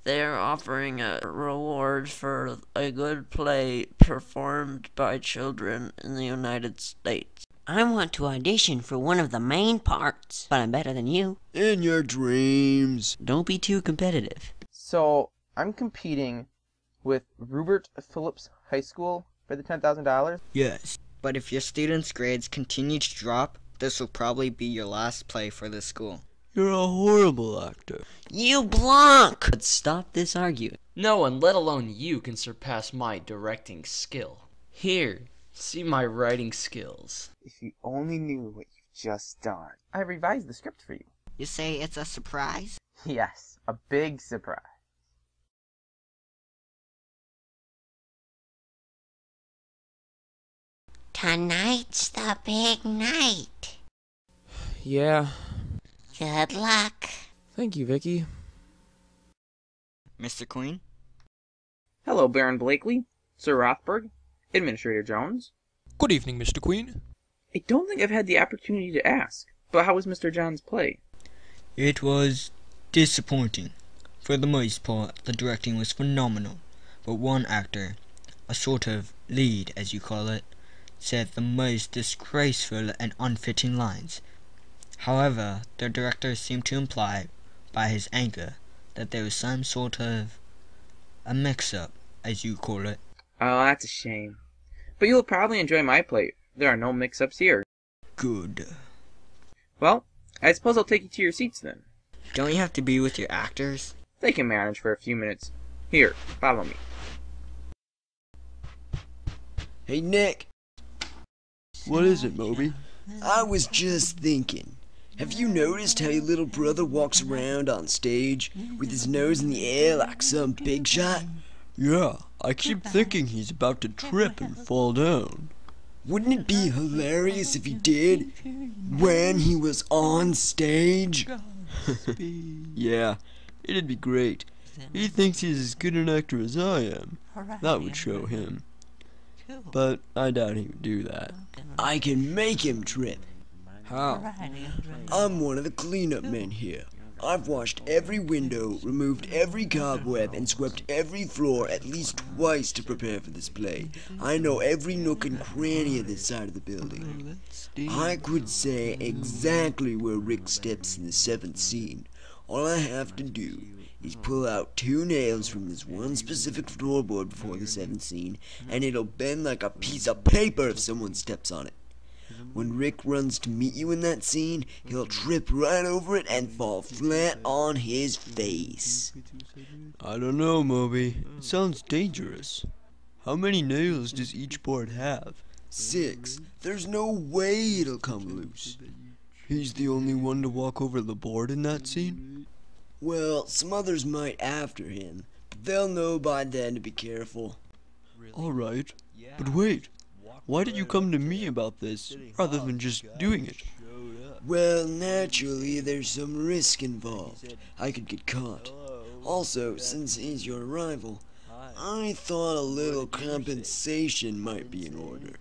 They're offering a reward for a good play performed by children in the United States. I want to audition for one of the main parts, but I'm better than you. In your dreams. Don't be too competitive. So, I'm competing with Rupert Phillips High School for the $10,000. Yes, but if your students' grades continue to drop, this will probably be your last play for the school. You're a horrible actor. You Blanc! Let's stop this arguing. No one, let alone you, can surpass my directing skill. Here, see my writing skills. If you only knew what you've just done. I revised the script for you. You say it's a surprise? Yes, a big surprise. Tonight's the big night. Yeah. Good luck. Thank you, Vicky. Mr. Queen? Hello, Baron Blakely, Sir Rothberg, Administrator Jones. Good evening, Mr. Queen. I don't think I've had the opportunity to ask, but how was Mr. John's play? It was disappointing. For the most part, the directing was phenomenal, but one actor, a sort of lead as you call it, said the most disgraceful and unfitting lines. However, the director seemed to imply, by his anger, that there was some sort of a mix-up, as you call it. Oh, that's a shame. But you'll probably enjoy my play. There are no mix-ups here. Good. Well, I suppose I'll take you to your seats then. Don't you have to be with your actors? They can manage for a few minutes. Here, follow me. Hey, Nick. What is it, Moby? I was just thinking. Have you noticed how your little brother walks around on stage with his nose in the air like some big shot? Yeah, I keep thinking he's about to trip and fall down. Wouldn't it be hilarious if he did when he was on stage? Yeah, it'd be great. He thinks he's as good an actor as I am. That would show him. But I doubt he would do that. I can make him trip. How? I'm one of the cleanup men here. I've washed every window, removed every cobweb, and swept every floor at least twice to prepare for this play. I know every nook and cranny of this side of the building. I could say exactly where Rick steps in the 7th scene. All I have to do is pull out 2 nails from this one specific floorboard before the 7th scene, and it'll bend like a piece of paper if someone steps on it. When Rick runs to meet you in that scene, he'll trip right over it and fall flat on his face. I don't know, Moby. It sounds dangerous. How many nails does each board have? 6. There's no way it'll come loose. He's the only one to walk over the board in that scene? Well, some others might after him, but they'll know by then to be careful. All right. But wait. Why did you come to me about this, rather than just doing it? Well, naturally, there's some risk involved. I could get caught. Also, since he's your rival, I thought a little compensation might be in order.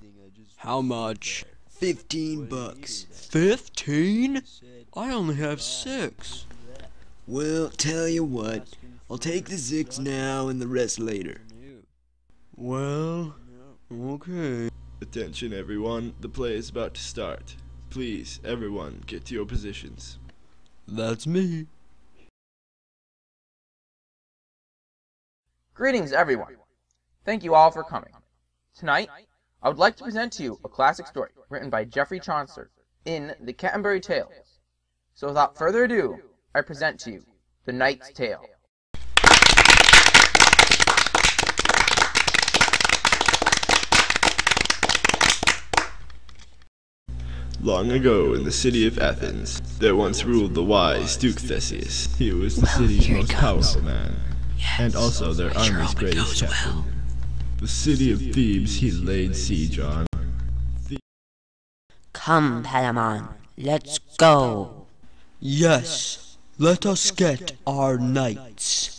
How much? $15. 15? I only have 6. Well, tell you what, I'll take the 6 now and the rest later. Well, okay. Attention everyone, the play is about to start. Please, everyone, get to your positions. That's me. Greetings, everyone. Thank you all for coming. Tonight, I would like to present to you a classic story written by Geoffrey Chaucer in the Canterbury Tales. So without further ado, I present to you The Knight's Tale. Long ago in the city of Athens, there once ruled the wise Duke Theseus. He was the city's most powerful man, and also their army's greatest captain. The city of Thebes he laid siege on. Come, Palamon, let's go. Yes, let us get our knights.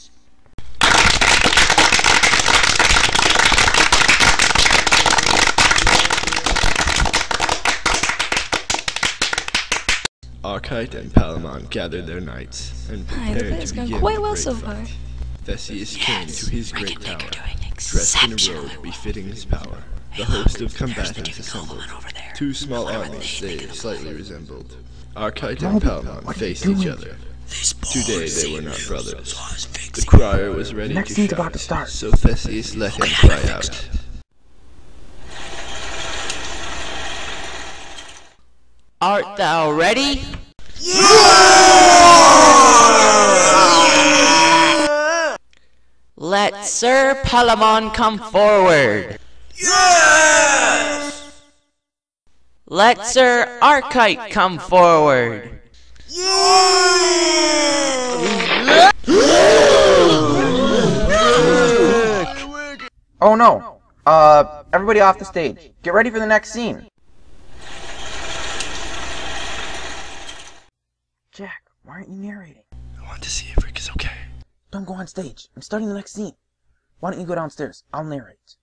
Archite and Palamon gathered their knights and prepared to begin quite the well great so fight. far. Theseus came to his great tower, dressed in a robe befitting his power. The host of combatants assembled. Two small armies they slightly resembled. Archite and Palamon faced each other. Today they were not brothers. The crier was ready to shout, so Theseus let him cry out. Art thou ready? Let Sir Palamon come forward. Yes! Let Sir Archite come forward. Oh no! Everybody off the stage. Get ready for the next scene. Jack, why aren't you narrating? I want to see if Rick is okay. Don't go on stage. I'm starting the next scene. Why don't you go downstairs? I'll narrate.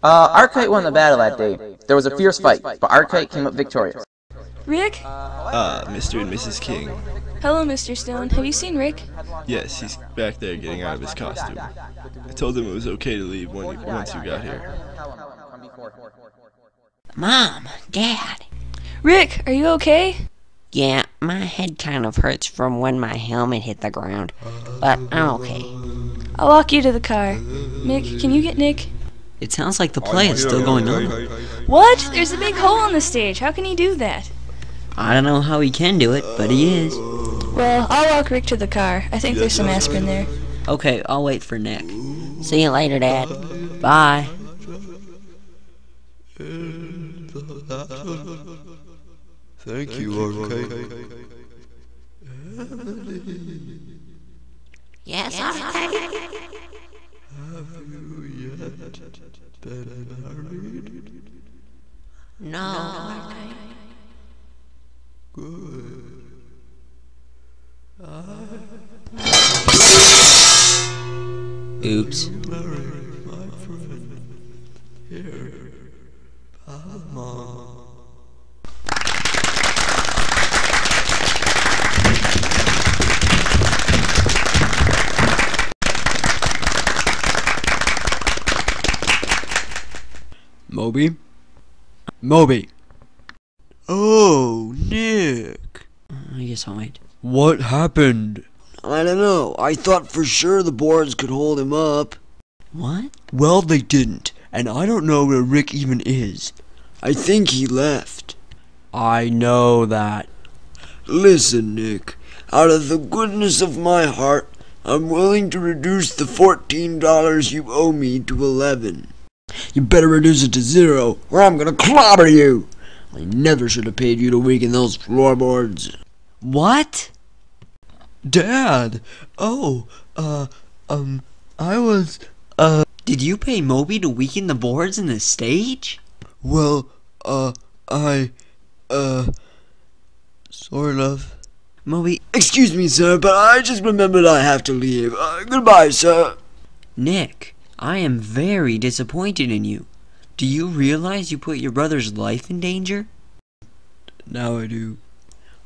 Archite won the battle that day. There was a fierce fight, but Archite came up victorious. Rick? Mr. and Mrs. King. Hello, Mr. Stone. Have you seen Rick? Yes, he's back there getting out of his costume. I told him it was okay to leave once you got here. Mom, Dad. Rick, are you okay? Yeah, my head kind of hurts from when my helmet hit the ground, but I'm okay. I'll walk you to the car. Mick, can you get Nick? It sounds like the play is still going on. What? There's a big hole in the stage. How can he do that? I don't know how he can do it, but he is. Well, I'll walk Rick to the car. I think there's some aspirin there. Okay, I'll wait for Nick. See you later, Dad. Bye. Thank you, Archite. Yes, Archite? Have you yet been married? No, Archite. Good. Oops. Marry my friend. Here, Palamon. Moby? Moby! Oh, Nick! I guess I'll wait. What happened? I don't know. I thought for sure the boards could hold him up. What? Well, they didn't, and I don't know where Rick even is. I think he left. I know that. Listen, Nick. Out of the goodness of my heart, I'm willing to reduce the $14 you owe me to 11. You better reduce it to 0, or I'm gonna clobber you! I never should have paid you to weaken those floorboards. What? Dad! Oh, I was, Did you pay Moby to weaken the boards in the stage? Well, sort of. Moby... Excuse me, sir, but I just remembered I have to leave. Goodbye, sir. Nick, I am very disappointed in you. Do you realize you put your brother's life in danger? Now I do.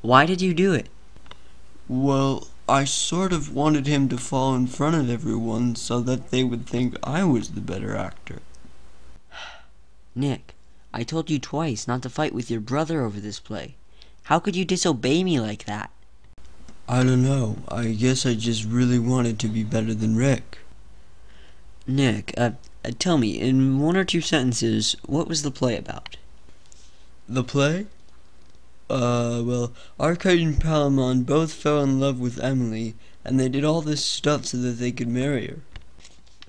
Why did you do it? Well, I sort of wanted him to fall in front of everyone so that they would think I was the better actor. Nick, I told you twice not to fight with your brother over this play. How could you disobey me like that? I don't know. I guess I just really wanted to be better than Rick. Nick, tell me, in 1 or 2 sentences, what was the play about? The play? Well, Archite and Palamon both fell in love with Emily, and they did all this stuff so that they could marry her.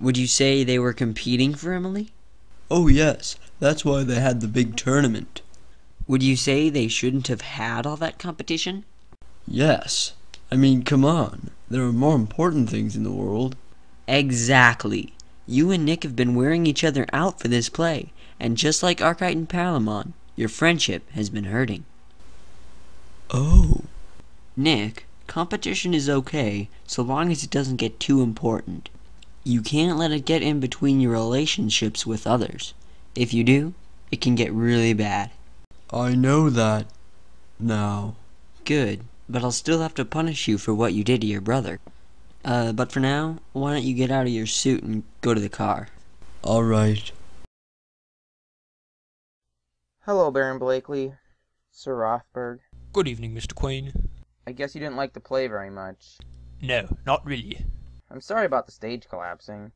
Would you say they were competing for Emily? Oh yes, that's why they had the big tournament. Would you say they shouldn't have had all that competition? Yes. I mean, come on. There are more important things in the world. Exactly. You and Nick have been wearing each other out for this play, and just like Archite and Palamon, your friendship has been hurting. Oh. Nick, competition is okay, so long as it doesn't get too important. You can't let it get in between your relationships with others. If you do, it can get really bad. I know that now. Good. but I'll still have to punish you for what you did to your brother. But for now, why don't you get out of your suit and go to the car? All right. Hello, Baron Blakely. Sir Rothberg. Good evening, Mr. Queen. I guess you didn't like the play very much. No, not really. I'm sorry about the stage collapsing.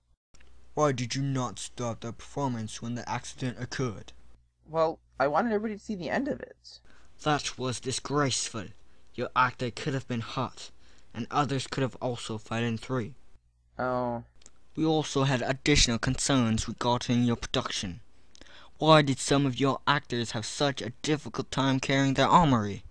Why did you not stop the performance when the accident occurred? Well, I wanted everybody to see the end of it. That was disgraceful. Your actor could have been hurt, and others could have also fallen through. Oh. We also had additional concerns regarding your production. Why did some of your actors have such a difficult time carrying their armory?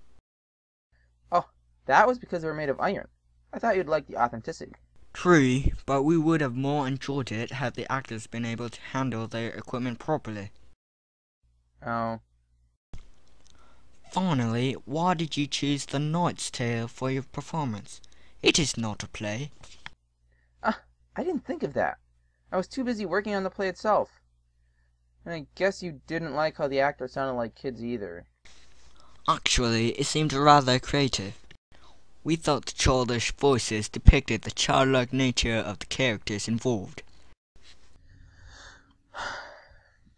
Oh, that was because they were made of iron. I thought you'd like the authenticity. True, but we would have more enjoyed it had the actors been able to handle their equipment properly. Oh. Finally, why did you choose The Knight's Tale for your performance? It is not a play. I didn't think of that. I was too busy working on the play itself. And I guess you didn't like how the actor sounded like kids either. Actually, it seemed rather creative. We thought the childish voices depicted the childlike nature of the characters involved.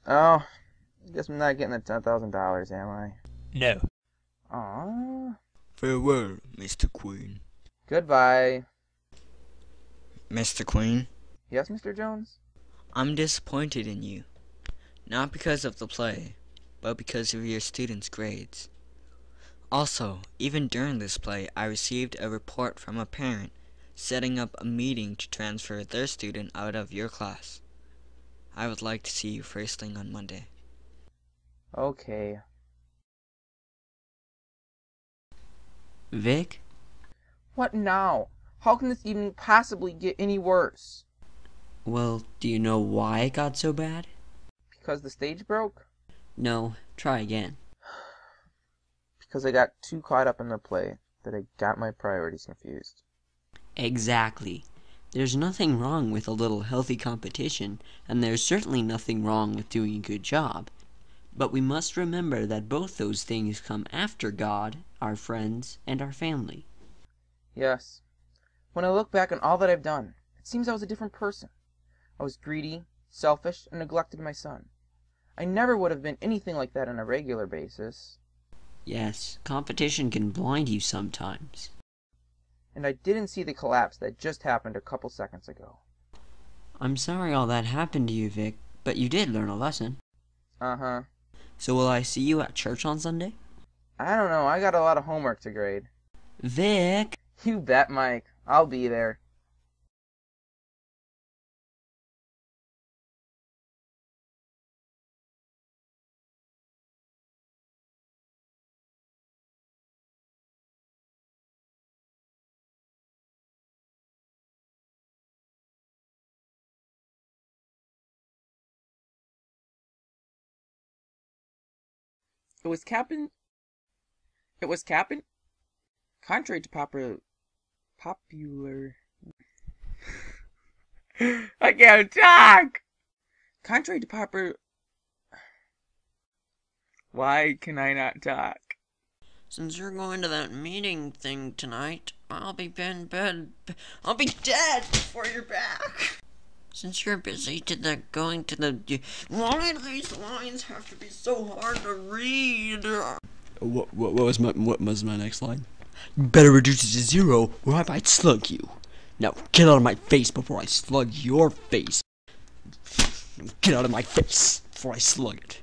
Oh, I guess I'm not getting the $10,000, am I? No. Aww. Farewell, Mr. Queen. Goodbye. Mr. Queen? Yes, Mr. Jones? I'm disappointed in you. Not because of the play, but because of your students' grades. Also, even during this play, I received a report from a parent setting up a meeting to transfer their student out of your class. I would like to see you first thing on Monday. Okay. Vic? What now? How can this even possibly get any worse? Well, do you know why it got so bad? Because the stage broke? No, try again. Because I got too caught up in the play that I got my priorities confused. Exactly. There's nothing wrong with a little healthy competition, and there's certainly nothing wrong with doing a good job. But we must remember that both those things come after God, our friends, and our family. Yes. When I look back on all that I've done, it seems I was a different person. I was greedy, selfish, and neglected my son. I never would have been anything like that on a regular basis. Yes, competition can blind you sometimes. And I didn't see the collapse that just happened a couple seconds ago. I'm sorry all that happened to you, Vic, but you did learn a lesson. Uh-huh. So will I see you at church on Sunday? I don't know, I got a lot of homework to grade. Vic! You bet, Mike. I'll be there. It was Captain... Contrary to popular... I can't talk! Contrary to popular... Why can I not talk? Since you're going to that meeting thing tonight, I'll be in bed. I'll be dead before you're back. Since you're busy going to the... Why do these lines have to be so hard to read? What was my next line? You better reduce it to 0, or I might slug you. Now get out of my face before I slug your face. Get out of my face before I slug it.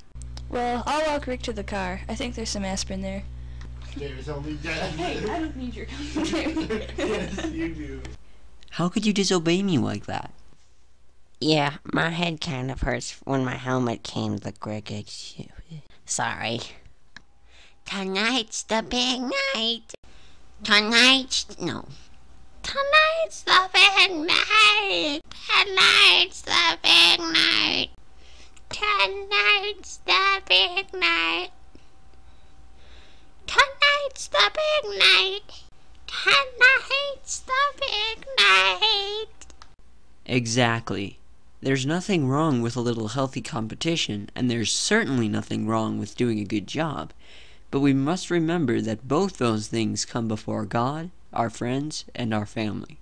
Well, I'll walk Rick to the car. I think there's some aspirin there. There's only death. Hey, I don't need your commentary. Yes, you do. How could you disobey me like that? Yeah, my head kind of hurts when my helmet came to the cricket. Sorry. Tonight's the big night. Tonight's the big night. Tonight's the big night. Tonight's the big night. Tonight's the big night. Tonight's the big night. Exactly. There's nothing wrong with a little healthy competition, and there's certainly nothing wrong with doing a good job. But we must remember that both those things come before God, our friends, and our family.